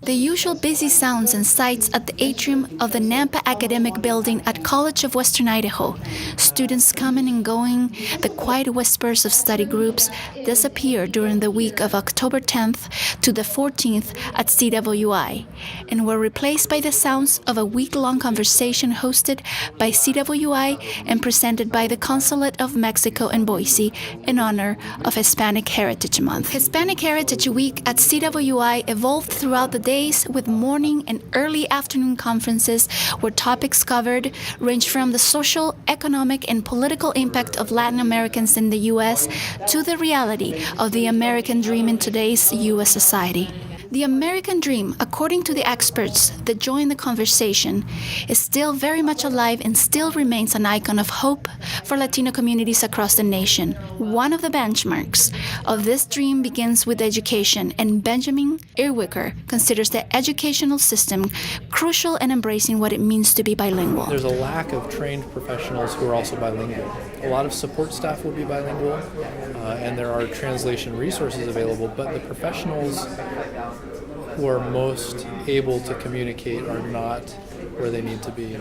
The usual busy sounds and sights at the atrium of the Nampa Academic Building at College of Western Idaho. Students coming and going, the quiet whispers of study groups disappear during the week of October 10th to the 14th at CWI, and were replaced by the sounds of a week-long conversation hosted by CWI and presented by the Consulate of Mexico in Boise in honor of Hispanic Heritage Month. Hispanic Heritage Week at CWI evolved throughout the days with morning and early afternoon conferences where topics covered range from the social, economic, and political impact of Latin Americans in the U.S. to the reality of the American dream in today's U.S. society. The American dream, according to the experts that joined the conversation, is still very much alive and still remains an icon of hope for Latino communities across the nation. One of the benchmarks of this dream begins with education, and Benjamin Earwicker considers the educational system crucial in embracing what it means to be bilingual. There's a lack of trained professionals who are also bilingual. A lot of support staff will be bilingual, and there are translation resources available, but the professionals who are most able to communicate are not where they need to be.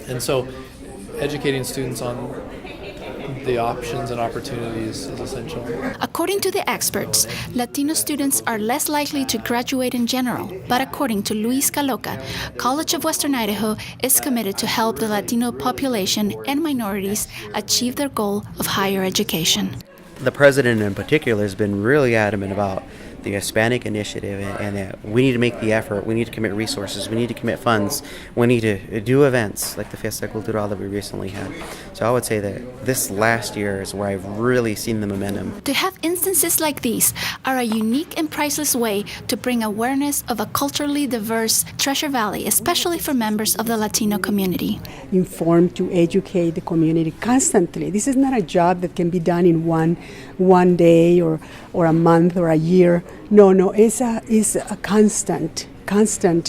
And so educating students on the options and opportunities is essential. According to the experts, Latino students are less likely to graduate in general, but according to Luis Caloca, College of Western Idaho is committed to help the Latino population and minorities achieve their goal of higher education. The president in particular has been really adamant about the Hispanic initiative, and that we need to make the effort, we need to commit resources, we need to commit funds, we need to do events like the Fiesta Cultural that we recently had. So I would say that this last year is where I've really seen the momentum. To have instances like these are a unique and priceless way to bring awareness of a culturally diverse Treasure Valley, especially for members of the Latino community. Inform, to educate the community constantly. This is not a job that can be done in one day or a month or a year. No, it's a constant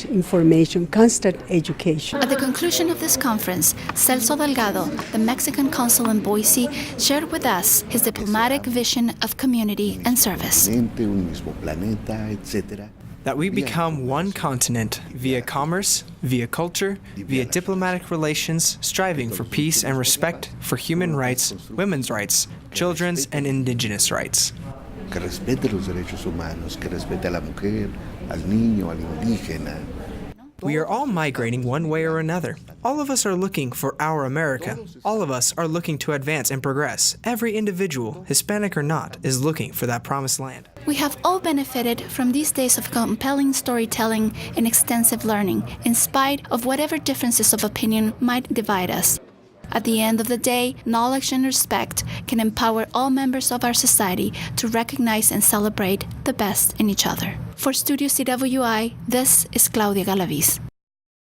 information, constant education. At the conclusion of this conference, Celso Delgado, the Mexican consul in Boise, shared with us his diplomatic vision of community and service. That we become one continent via commerce, via culture, via diplomatic relations, striving for peace and respect for human rights, women's rights, children's and indigenous rights. Que respete los derechos humanos, que respete a la mujer, al niño, al indígena. We are all migrating one way or another. All of us are looking for our America. All of us are looking to advance and progress. Every individual, Hispanic or not, is looking for that promised land. We have all benefited from these days of compelling storytelling and extensive learning, in spite of whatever differences of opinion might divide us. At the end of the day, knowledge and respect can empower all members of our society to recognize and celebrate the best in each other. For Studio CWI, this is Claudia Galaviz.